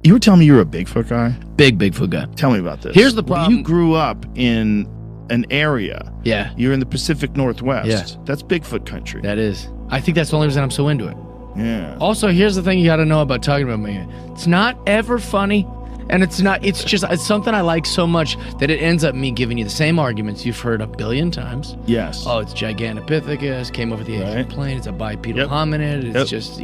You were telling me you were a Bigfoot guy? Big Bigfoot guy. Tell me about this. Here's the problem. You grew up in an area. Yeah. You're in the Pacific Northwest. Yeah. That's Bigfoot country. That is. I think that's the only reason I'm so into it. Yeah. Also, here's the thing you got to know about talking about me. It's not ever funny, and it's something I like so much that it ends up me giving you the same arguments you've heard a billion times. Yes. Oh, it's Gigantopithecus, came over the Asian plain, it's a bipedal hominid, it's just,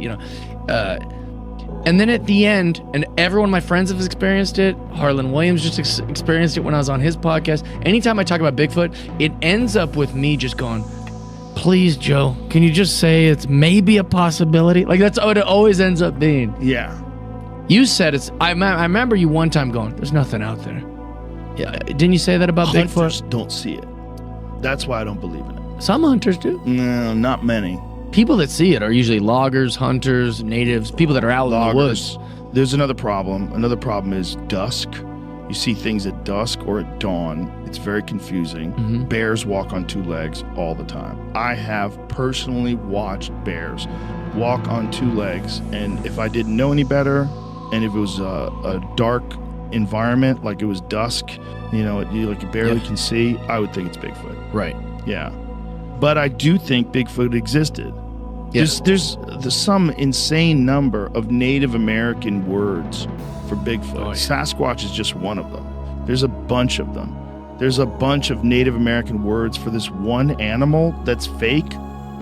and then at the end, and every one of my friends have experienced it, Harlan Williams just experienced it when I was on his podcast. Anytime I talk about Bigfoot, it ends up with me just going, please, Joe, can you just say it's maybe a possibility? Like, that's what it always ends up being. Yeah. You said it's, I remember you one time going, there's nothing out there. Yeah, didn't you say that about Hunters Bigfoot? don't see it. That's why I don't believe in it. Some hunters do. No, not many. People that see it are usually loggers, hunters, natives, people that are out in the woods. There's another problem. Another problem is dusk. You see things at dusk or at dawn. It's very confusing. Mm-hmm. Bears walk on two legs all the time. I have personally watched bears walk on two legs, and if I didn't know any better, and if it was a dark environment, like it was dusk, you barely can see, I would think it's Bigfoot. Right. Yeah. But I do think Bigfoot existed. Yeah. There's some insane number of Native American words for Bigfoot. Oh, yeah. Sasquatch is just one of them. There's a bunch of them. There's a bunch of Native American words for this one animal that's fake,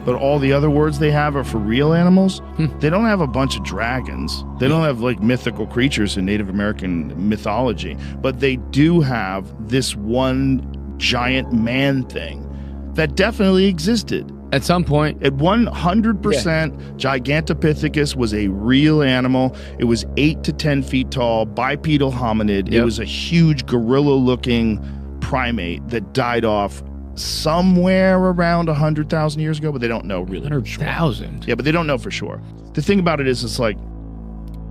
but all the other words they have are for real animals. They don't have a bunch of dragons. They don't have like mythical creatures in Native American mythology, but they do have this one giant man thing that definitely existed. At some point. At 100%, Gigantopithecus was a real animal. It was 8 to 10 feet tall, bipedal hominid. Yep. It was a huge gorilla-looking primate that died off somewhere around 100,000 years ago, but they don't know really. 100,000? Yeah, but they don't know for sure. The thing about it is, it's like,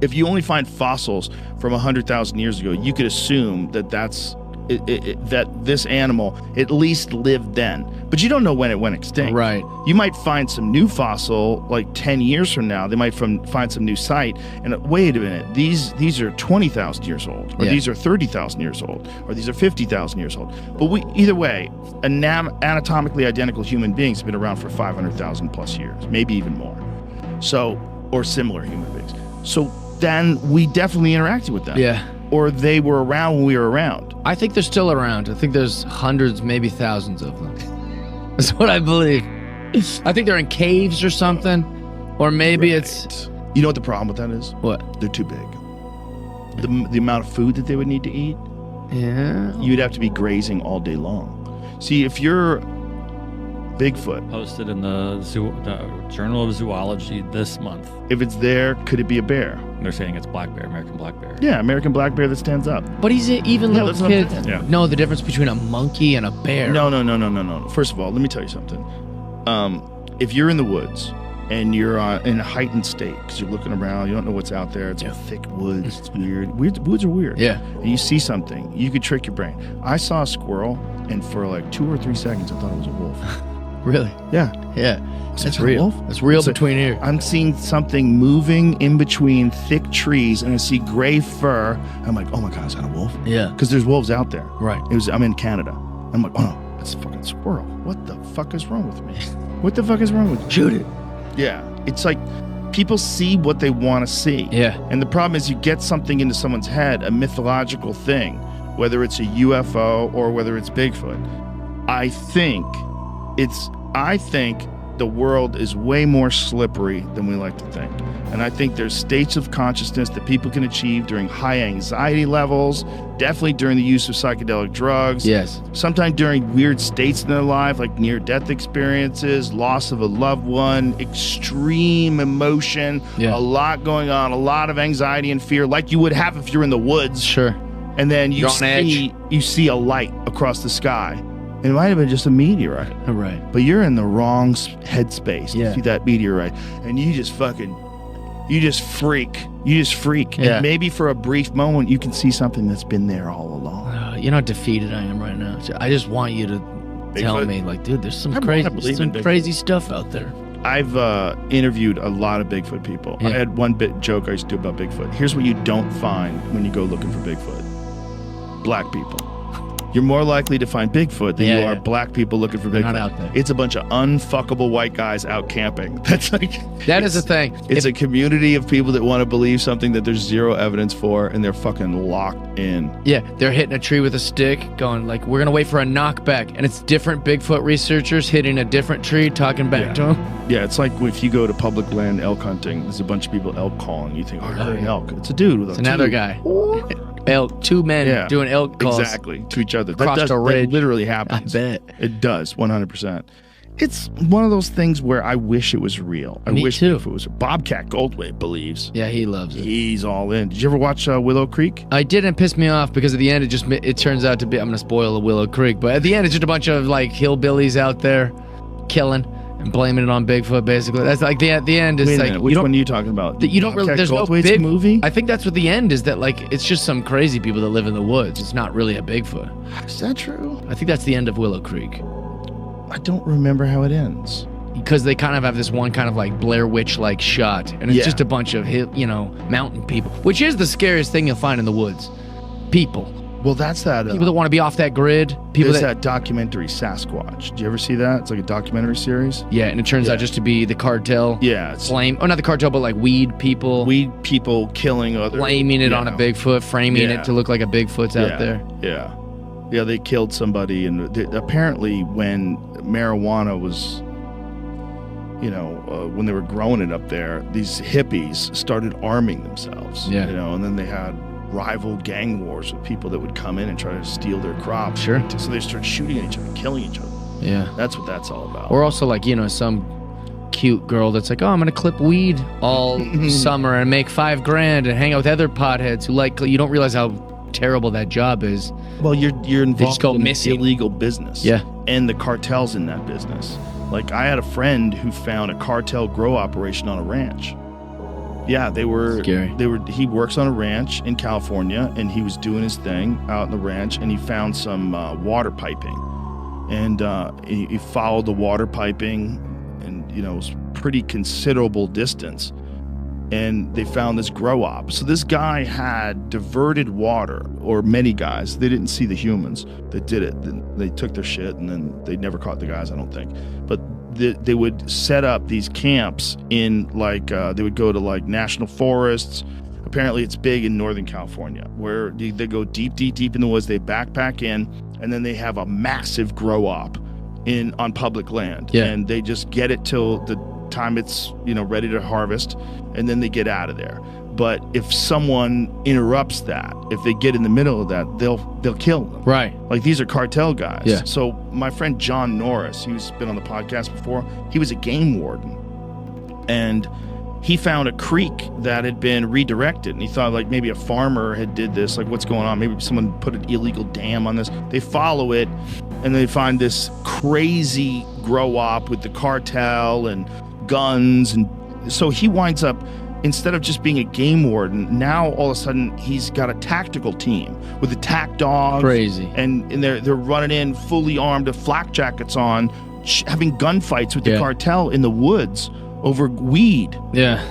if you only find fossils from 100,000 years ago, you could assume that that this animal at least lived then, but you don't know when it went extinct. Right. You might find some new fossil like 10 years from now. They might find some new site, and wait a minute, these are 20,000 years old, or these are 30,000 years old, or these are 50,000 years old. But either way, anatomically identical human beings have been around for 500,000 plus years, maybe even more. So, or similar human beings. So then we definitely interacted with them. Yeah. Or they were around when we were around. I think they're still around. I think there's hundreds, maybe thousands of them. That's what I believe. I think they're in caves or something. Or maybe it's... You know what the problem with that is? What? They're too big. The amount of food that they would need to eat, you'd have to be grazing all day long. See, if you're Bigfoot... Posted in the Journal of Zoology this month. If it's there, could it be a bear? They're saying it's black bear, American black bear. Yeah, American black bear that stands up. But he's even little kids. Yeah. No, the difference between a monkey and a bear. No. First of all, let me tell you something. If you're in the woods and you're in a heightened state because you're looking around, you don't know what's out there. It's all thick woods. It's weird. Woods are weird. Yeah. And you see something, you could trick your brain. I saw a squirrel, and for like 2 or 3 seconds, I thought it was a wolf. Really? Yeah. Yeah. That's real. It's real between here. I'm seeing something moving in between thick trees, and I see gray fur. I'm like, oh my God, is that a wolf? Yeah. Because there's wolves out there. Right. I'm in Canada. I'm like, oh no, it's a fucking squirrel. What the fuck is wrong with me? What the fuck is wrong with me? Shoot it. Yeah. It's like people see what they want to see. Yeah. And the problem is you get something into someone's head, a mythological thing, whether it's a UFO or whether it's Bigfoot. I think the world is way more slippery than we like to think. And I think there's states of consciousness that people can achieve during high anxiety levels, definitely during the use of psychedelic drugs. Yes. Sometimes during weird states in their life, like near-death experiences, loss of a loved one, extreme emotion, a lot going on, a lot of anxiety and fear, like you would have if you're in the woods. Sure. And then you see a light across the sky. It might have been just a meteorite. Right. But you're in the wrong headspace to see that meteorite. And you just freak. Yeah. And maybe for a brief moment, you can see something that's been there all along. You know how defeated I am right now. I just want you to tell me, like, dude, there's some crazy stuff out there. I've interviewed a lot of Bigfoot people. Yeah. I had one joke I used to do about Bigfoot. Here's what you don't find when you go looking for Bigfoot. Black people. You're more likely to find Bigfoot than you are black people looking for Bigfoot. They're not out there. It's a bunch of unfuckable white guys out camping. That's like that is the thing. It's a community of people that want to believe something that there's zero evidence for, and they're fucking locked in. Yeah, they're hitting a tree with a stick, going like, "We're gonna wait for a knockback," and it's different Bigfoot researchers hitting a different tree, talking back to them. Yeah, it's like if you go to public land elk hunting, there's a bunch of people elk calling. You think, "Oh, I heard an elk." It's a dude with a another guy. Elk, two men doing elk calls. Exactly, to each other. Across a ridge. That literally happens. I bet. It does, 100%. It's one of those things where I wish it was real. I wish too. If it was Bobcat Goldthwait believes. Yeah, he loves it. He's all in. Did you ever watch Willow Creek? I didn't piss me off because at the end it turns out to be, I'm going to spoil the Willow Creek, but at the end it's just a bunch of like hillbillies out there killing and blaming it on Bigfoot, basically. That's like the end is like which one are you talking about? You don't really. There's no big movie. I think that's what the end is. That like it's just some crazy people that live in the woods. It's not really a Bigfoot. Is that true? I think that's the end of Willow Creek. I don't remember how it ends. Because they kind of have this one kind of like Blair Witch like shot, and it's just a bunch of mountain people, which is the scariest thing you'll find in the woods. People. Well, that's that. People that want to be off that grid. People that documentary Sasquatch. Did you ever see that? It's like a documentary series. Yeah, and it turns out just to be the cartel. Yeah. Flame. Oh, not the cartel, but like weed people. Weed people killing other. Blaming it on a Bigfoot, framing it to look like a Bigfoot's out there. Yeah. Yeah, they killed somebody, and apparently when marijuana was, when they were growing it up there, these hippies started arming themselves. Yeah. And then they had rival gang wars with people that would come in and try to steal their crops. Sure. So they started shooting at each other, killing each other. Yeah. That's what that's all about. Or also like, some cute girl that's like, oh, I'm going to clip weed all summer and make $5,000 and hang out with other potheads who you don't realize how terrible that job is. Well, you're involved in missing. illegal business. Yeah. And the cartel's in that business. Like I had a friend who found a cartel grow operation on a ranch. Yeah, they were scary. He works on a ranch in California, and he was doing his thing out on the ranch, and he found some water piping, and he followed the water piping, and it was pretty considerable distance, and they found this grow op. So this guy had diverted water, or many guys. They didn't see the humans that did it. They took their shit, and then they never caught the guys, I don't think. But they would set up these camps in they would go to like national forests. Apparently it's big in Northern California, where they go deep in the woods. They backpack in, and then they have a massive grow op on public land. Yeah. And they just get it till the time it's ready to harvest, and then they get out of there. But if someone interrupts that, if they get in the middle of that, they'll kill them. Right. Like these are cartel guys. Yeah. So my friend John Norris, who's been on the podcast before, he was a game warden, and he found a creek that had been redirected, and he thought like maybe a farmer had did this. Like, what's going on? Maybe someone put an illegal dam on this. They follow it, and they find this crazy grow op with the cartel and guns, and so he winds up, instead of just being a game warden, now all of a sudden he's got a tactical team with attack dogs. Crazy. And they're running in fully armed with flak jackets on, having gunfights with the cartel in the woods over weed. Yeah.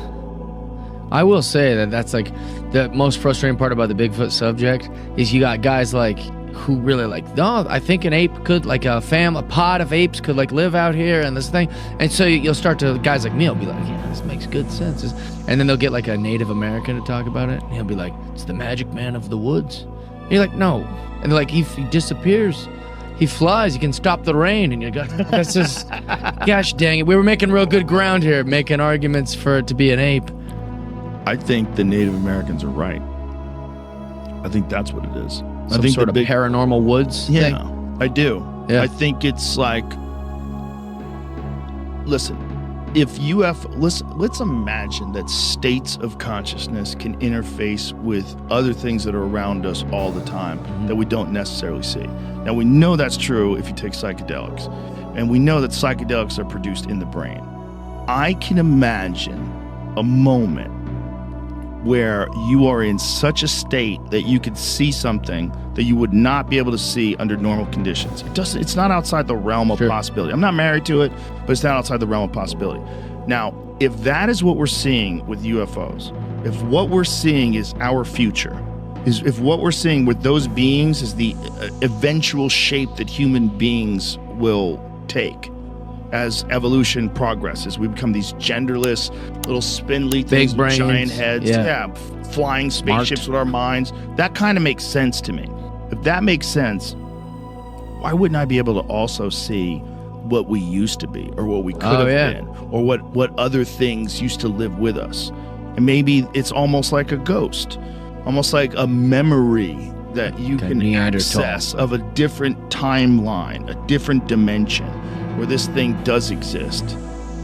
I will say that's like the most frustrating part about the Bigfoot subject is you got guys like who really I think an ape could, like a pod of apes could like live out here and this thing. And so you'll start to, guys like me will be like, yeah, this makes good sense. And then they'll get like a Native American to talk about it, and he'll be like, it's the magic man of the woods. And you're like, no. And they're like, he disappears. He flies. He can stop the rain. And you're like, that's just, gosh dang it. We were making real good ground here, making arguments for it to be an ape. I think the Native Americans are right. I think that's what it is. Some I think sort of paranormal woods thing? I do. Yeah. I think it's like, listen, let's imagine that states of consciousness can interface with other things that are around us all the time that we don't necessarily see. Now, we know that's true if you take psychedelics, and we know that psychedelics are produced in the brain. I can imagine a moment where you are in such a state that you could see something that you would not be able to see under normal conditions. It's not outside the realm of possibility. I'm not married to it, but it's not outside the realm of possibility. Now, if that is what we're seeing with UFOs, if what we're seeing is our future, if what we're seeing with those beings is the eventual shape that human beings will take as evolution progresses, we become these genderless little spindly things Big brains, with giant heads, flying spaceships with our minds. That kind of makes sense to me. If that makes sense, why wouldn't I be able to also see what we used to be, or what we could have been, or what other things used to live with us? And maybe it's almost like a ghost, almost like a memory that you can access of a different timeline, a different dimension where this thing does exist.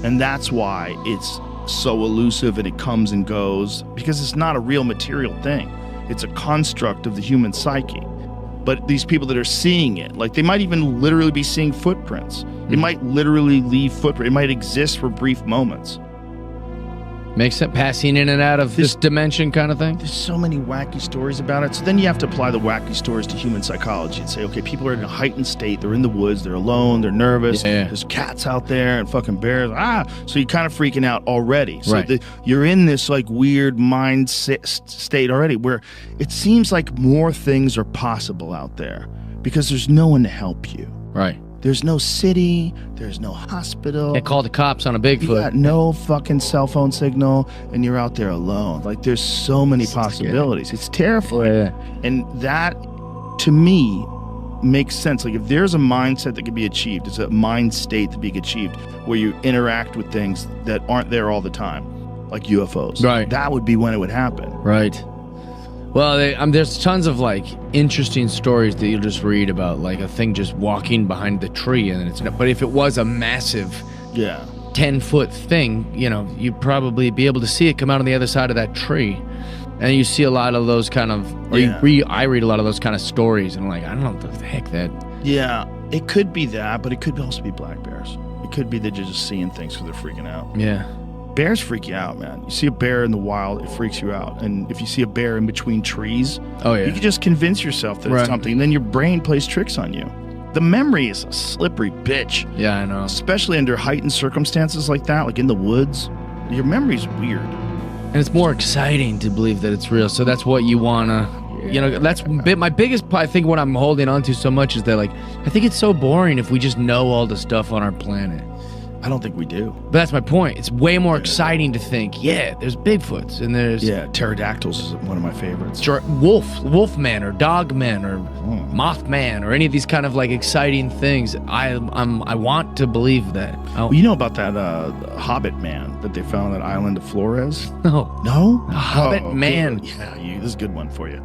And that's why it's so elusive and it comes and goes, because it's not a real material thing. It's a construct of the human psyche. But these people that are seeing it, like, they might even literally be seeing footprints. They might literally leave footprints. It might exist for brief moments. Makes it passing in and out of this dimension kind of thing? There's so many wacky stories about it. So then you have to apply the wacky stories to human psychology and say, okay, people are in a heightened state. They're in the woods. They're alone. They're nervous. There's cats out there and fucking bears. So you're kind of freaking out already. So you're in this like weird mind state already where it seems like more things are possible out there because there's no one to help you. Right. There's no city. There's no hospital. Can't call the cops on a Bigfoot. You got no fucking cell phone signal, and you're out there alone. Like, there's so many possibilities. It's terrifying. And that, to me, makes sense. Like, if there's a mindset that can be achieved, it's a mind state that be achieved where you interact with things that aren't there all the time, like UFOs. Right. That would be when it would happen. Right. Well, there's tons of like interesting stories that you'll just read about, like a thing just walking behind the tree, and it's not. But if it was a massive, 10-foot thing, you know, you'd probably be able to see it come out on the other side of that tree, and you see a lot of those kind of. Or I read a lot of those kind of stories, and I'm like, I don't know what the heck that. Yeah, it could be that, but it could also be black bears. It could be that you're just seeing things because they're freaking out. Yeah. Bears freak you out, man. You see a bear in the wild, it freaks you out. And if you see a bear in between trees, you can just convince yourself that it's something, and then your brain plays tricks on you. The memory is a slippery bitch. Yeah, I know. Especially under heightened circumstances like that, like in the woods. Your memory's weird. And it's more exciting to believe that it's real. So that's what you want to, you know, that's my biggest, I think what I'm holding on to so much is that, like, I think it's so boring if we just know all the stuff on our planet. I don't think we do. But that's my point. It's way more exciting to think, there's Bigfoots and there's... Yeah, pterodactyls is one of my favorites. Wolfman or Dogman or Mothman or any of these kind of like exciting things. I want to believe that. Well, you know about that Hobbit man that they found on that island of Flores? No. No? Hobbit man. Okay. Yeah, this is a good one for you.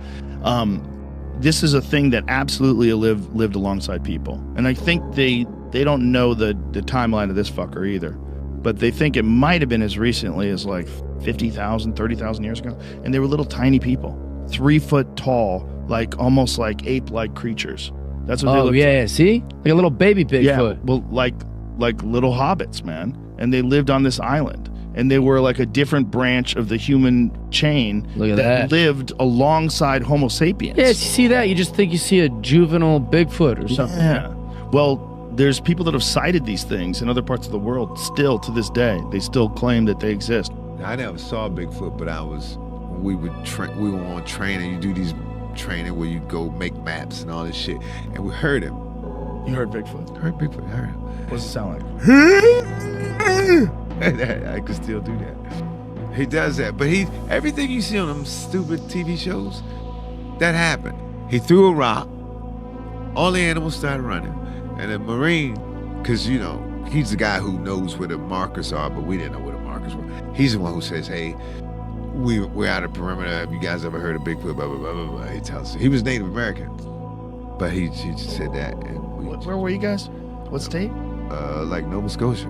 This is a thing that absolutely lived alongside people. And I think they don't know the timeline of this fucker either. But they think it might have been as recently as like 50,000, 30,000 years ago. And they were little tiny people, 3 foot tall, like almost like ape-like creatures. That's what they look like. See? Like a little baby Bigfoot. Yeah, well, like little hobbits, man. And they lived on this island. And they were like a different branch of the human chain that lived alongside Homo sapiens. Yeah, you see that? You just think you see a juvenile Bigfoot or something. Yeah. Well, there's people that have cited these things in other parts of the world still to this day. They still claim that they exist. I never saw Bigfoot, but we were on training. You do these training where you go make maps and all this shit. And we heard him. You heard Bigfoot? I heard Bigfoot. I heard him. What does it sound like? I could still do that. He does that, but everything you see on them stupid TV shows, that happened. He threw a rock, all the animals started running, and the Marine, because you know, he's the guy who knows where the markers are, but we didn't know where the markers were. He's the one who says, hey, we're out of perimeter. Have you guys ever heard of Bigfoot? Blah, blah, blah, blah, blah. He tells us. He was Native American, but he just said that. And where were you guys? What state? Like Nova Scotia.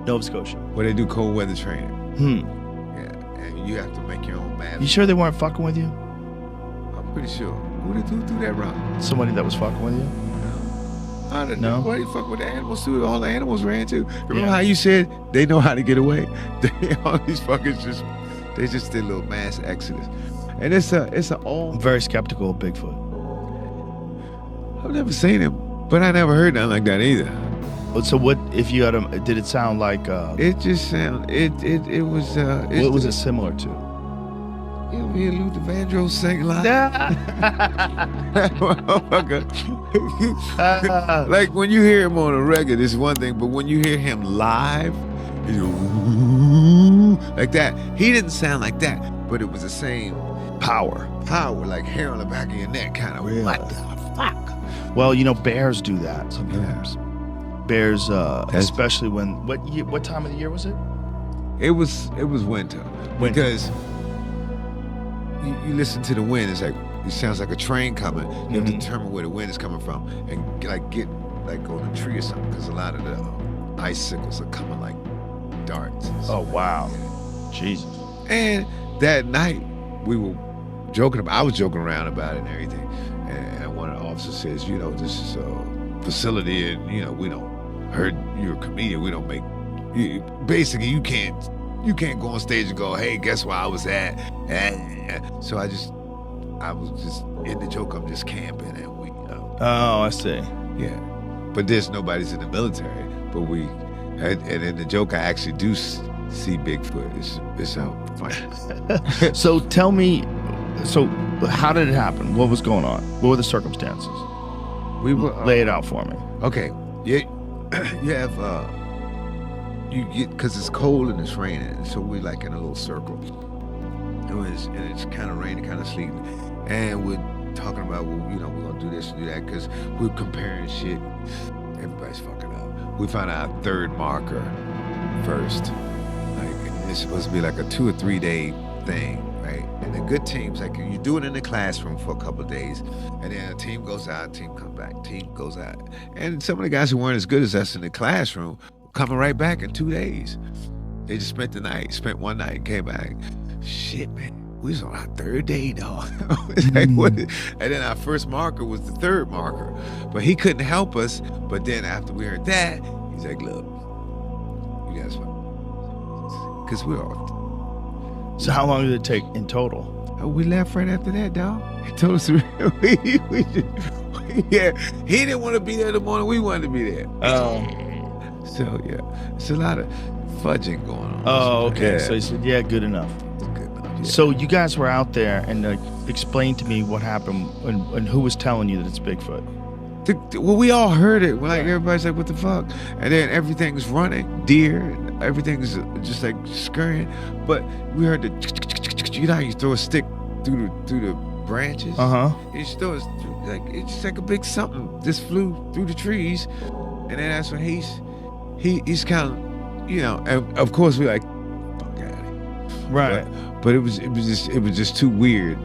Nova Scotia. Where they do cold weather training. Yeah, and you have to make your own maps. You sure they weren't fucking with you? I'm pretty sure. Who threw that rock? Somebody that was fucking with you? I don't know. Why do you fuck with the animals too? All the animals ran too. Remember how you said they know how to get away? All these fuckers they just did a little mass exodus. And it's a all. I'm very skeptical of Bigfoot. I've never seen him, but I never heard nothing like that either. So what if you had a? Did it sound like? It just sounded. It was. What was it similar to? You ever hear Luther Vandross sing live? Like when you hear him on a record, it's one thing, but when you hear him live, he's like that. He didn't sound like that, but it was the same Power, like hair on the back of your neck, kind of. Really? What the fuck? Well, bears do that sometimes. Yeah. Bears, especially when what time of the year was it? It was winter. Because you listen to the wind. It's like it sounds like a train coming. You have to determine where the wind is coming from and get on a tree or something, because a lot of the icicles are coming like darts. Oh wow, Jesus! And that night we were joking about. I was joking around about it and everything. And one of the officers says, this is a facility, and we don't. Heard you're a comedian. We don't make. Basically, you can't go on stage and go, hey, guess where I was at? So I was just in the joke. I'm just camping, and we. Oh, I see. Yeah, but there's nobody's in the military. But and in the joke, I actually do see Bigfoot. It's funny. So tell me, how did it happen? What was going on? What were the circumstances? We were lay it out for me. Okay. Yeah. You have you get, because it's cold and it's raining, so we're like in a little circle, and it's kind of raining, kind of sleeping, and we're talking about, well, we're gonna do this and do that, because we're comparing shit. Everybody's fucking up. We found our third marker first, like, and it's supposed to be like a 2 or 3 day thing, right? And the good teams, like, you do it in the classroom for a couple of days, and then a team goes out, team comes back, team goes out. And some of the guys who weren't as good as us in the classroom coming right back in 2 days. They just spent one night and came back. Shit, man, we was on our third day, dog. Like, what? And then our first marker was the third marker. But he couldn't help us. But then after we heard that, he's like, look, you guys, because we're all. So how long did it take in total? We left right after that, dog. He told us yeah, he didn't want to be there the morning we wanted to be there. So yeah, it's a lot of fudging going on. Oh, okay. Yeah. So he said, yeah, good enough. Good enough, yeah. So you guys were out there, and explain to me what happened and who was telling you that it's Bigfoot. Well, we all heard it. Like, everybody's like, what the fuck? And then everything's running, deer, and everything's just like scurrying. But we heard the, how you throw a stick through the branches? Uh-huh. You just throw it, like, it's just like a big something just flew through the trees. And then that's when he's kind of, and of course we're like, fuck out of here. Right. But it was just too weird